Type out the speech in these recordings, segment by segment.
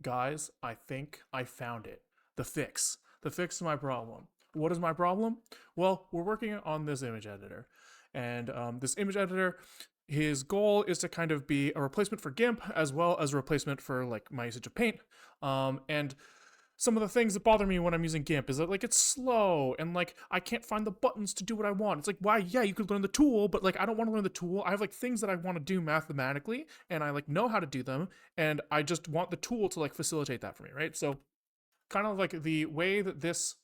Guys, I think I found it. The fix. The fix to my problem. What is my problem? Well, we're working on this image editor. And this image editor, his goal is to kind of be a replacement for GIMP as well as a replacement for like my usage of Paint. And some of the things that bother me when I'm using GIMP is that like it's slow and like I can't find the buttons to do what I want. It's like, why? Yeah, you could learn the tool, but like I don't want to learn the tool. I have like things that I want to do mathematically and I like know how to do them and I just want the tool to like facilitate that for me, right? So kind of like the way that this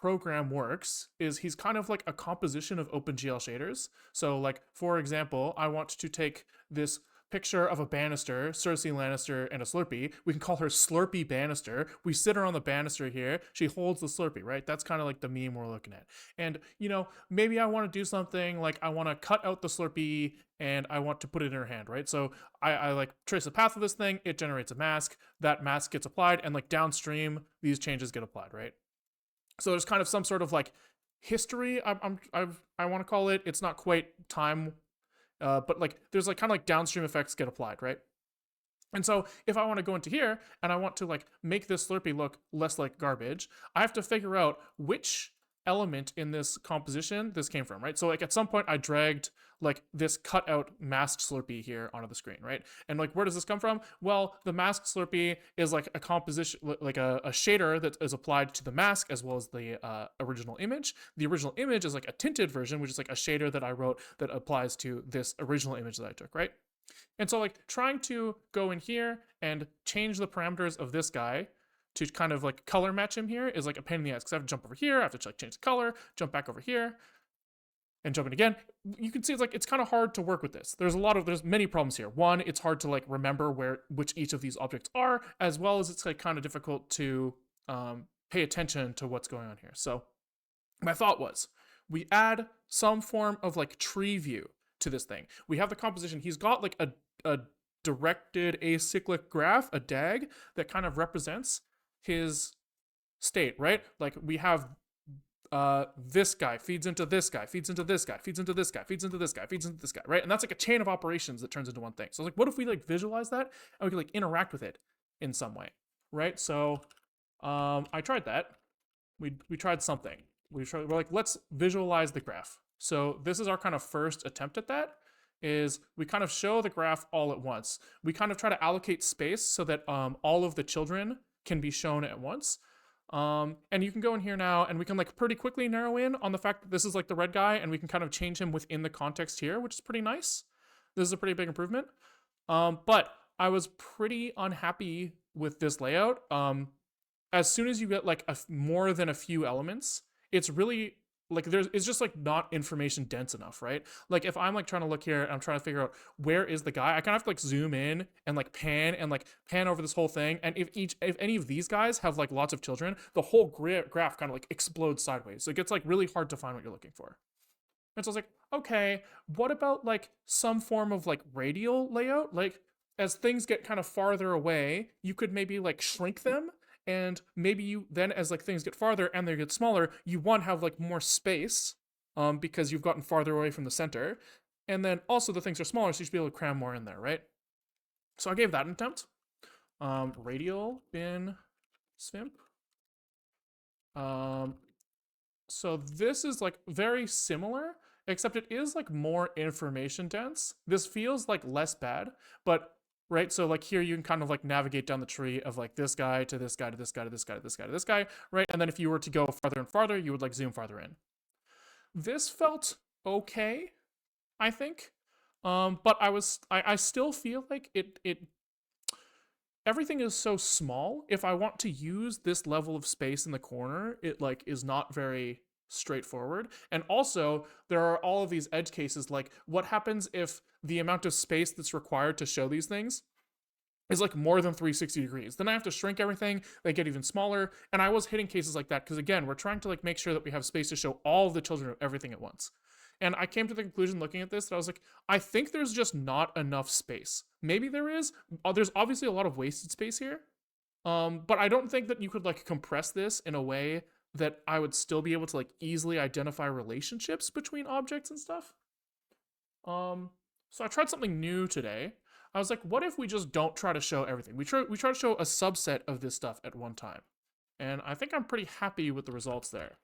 program works is he's kind of like a composition of OpenGL shaders. So like, for example, I want to take this picture of a banister, Cersei Lannister, and a Slurpee. We can call her Slurpee Bannister. We sit her on the banister here. She holds the Slurpee, right? That's kind of like the meme we're looking at. And, you know, maybe I want to do something like I want to cut out the Slurpee and I want to put it in her hand, right? So I like trace the path of this thing. It generates a mask. That mask gets applied, and like downstream, these changes get applied, right? So there's kind of some sort of like history. I want to call it. It's not quite time, but like there's like kind of like downstream effects get applied, right? And so if I want to go into here and I want to like make this Slurpee look less like garbage, I have to figure out which element in this composition this came from, right? So like at some point I dragged like this cut out masked Slurpee here onto the screen, right? And like where does this come from? Well, the masked Slurpee is like a composition, like a shader that is applied to the mask as well as the original image. The original image is like a tinted version, which is like a shader that I wrote that applies to this original image that I took, right? And so like trying to go in here and change the parameters of this guy to kind of like color match him here is like a pain in the ass because I have to jump over here, I have to like change the color, jump back over here, and jump in again. You can see it's kind of hard to work with this. There's many problems here. One, it's hard to like remember which each of these objects are, as well as it's like kind of difficult to pay attention to what's going on here. So my thought was we add some form of like tree view to this thing. We have the composition. He's got like a directed acyclic graph, a DAG, that kind of represents his state, right? Like we have this guy feeds into this guy, feeds into this guy, feeds into this guy, feeds into this guy, feeds into this guy, right? And that's like a chain of operations that turns into one thing. So like, what if we like visualize that and we could like interact with it in some way, right? So I tried that. We tried something. We're like, let's visualize the graph. So this is our kind of first attempt at that. Is we kind of show the graph all at once. We kind of try to allocate space so that all of the children can be shown at once. And you can go in here now and we can like pretty quickly narrow in on the fact that this is like the red guy and we can kind of change him within the context here, which is pretty nice. This is a pretty big improvement. But I was pretty unhappy with this layout. As soon as you get like more than a few elements, it's really like it's just like not information dense enough, right? Like if I'm like trying to look here and I'm trying to figure out where is the guy, I kind of have to like zoom in and like pan over this whole thing. And if any of these guys have like lots of children, the whole graph kind of like explodes sideways. So it gets like really hard to find what you're looking for. And so I was like, okay, what about like some form of like radial layout? Like as things get kind of farther away, you could maybe like shrink them, and maybe you then as like things get farther and they get smaller, you want to have like more space because you've gotten farther away from the center. And then also the things are smaller, so you should be able to cram more in there, right? So I gave that an attempt. Radial bin svimp. So this is like very similar, except it is like more information dense. This feels like less bad, but right? So like here you can kind of like navigate down the tree of like this guy to this guy to this guy to this guy to this guy to this guy, right? And then if you were to go farther and farther, you would like zoom farther in. This felt okay, I think. But I still feel like it everything is so small. If I want to use this level of space in the corner, it like is not very straightforward. And also there are all of these edge cases, like what happens if the amount of space that's required to show these things is like more than 360 degrees. Then I have to shrink everything, they get even smaller. And I was hitting cases like that because again, we're trying to like make sure that we have space to show all of the children of everything at once. And I came to the conclusion looking at this that I was like, I think there's just not enough space. Maybe there is. There's obviously a lot of wasted space here. But I don't think that you could like compress this in a way that I would still be able to like easily identify relationships between objects and stuff. So I tried something new today. I was like, what if we just don't try to show everything? We try to show a subset of this stuff at one time. And I think I'm pretty happy with the results there.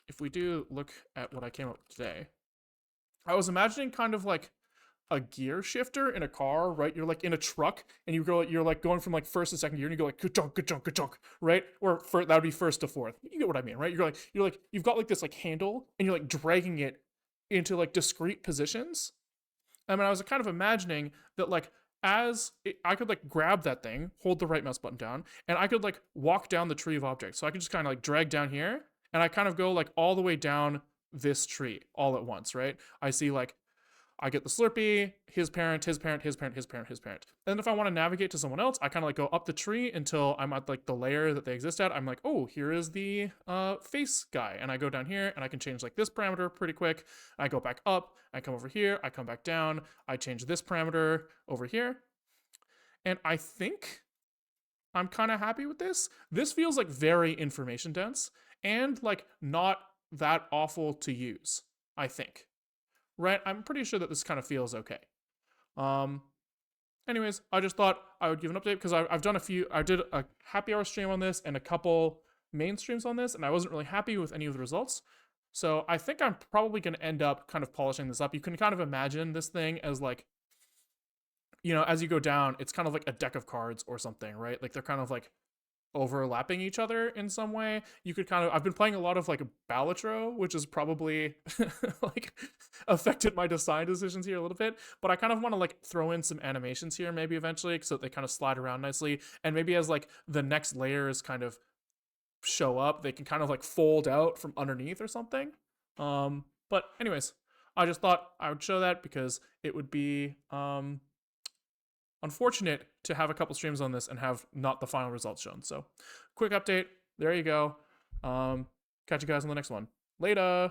If we do look at what I came up with today, I was imagining kind of like a gear shifter in a car, right? You're like in a truck and you're like going from like first to second gear and you go like ka-chunk, ka-chunk, ka-chunk, right? Or that would be first to fourth. You get what I mean, right? You've got like this like handle and you're like dragging it into like discrete positions. I mean, I was kind of imagining that like I could like grab that thing, hold the right mouse button down, and I could like walk down the tree of objects. So I could just kind of like drag down here, and I kind of go like all the way down this tree all at once, right? I see like I get the Slurpee, his parent, his parent, his parent, his parent, his parent. And then if I want to navigate to someone else, I kind of like go up the tree until I'm at like the layer that they exist at. I'm like, oh, here is the face guy. And I go down here and I can change like this parameter pretty quick. I go back up, I come over here, I come back down, I change this parameter over here. And I think I'm kind of happy with this. This feels like very information dense and like not that awful to use, I think. Right? I'm pretty sure that this kind of feels okay. Um, anyways, I just thought I would give an update because I've done I did a happy hour stream on this and a couple main streams on this, and I wasn't really happy with any of the results. So I think I'm probably going to end up kind of polishing this up. You can kind of imagine this thing as like, as you go down, it's kind of like a deck of cards or something, right? Like they're kind of like overlapping each other in some way. You could I've been playing a lot of like Balatro, which is probably like affected my design decisions here a little bit, but I kind of want to like throw in some animations here maybe eventually so that they kind of slide around nicely, and maybe as like the next layers kind of show up, they can kind of like fold out from underneath or something. But anyways, I just thought I would show that because it would be unfortunate to have a couple streams on this and have not the final results shown. So, quick update. There you go. Catch you guys on the next one. Later.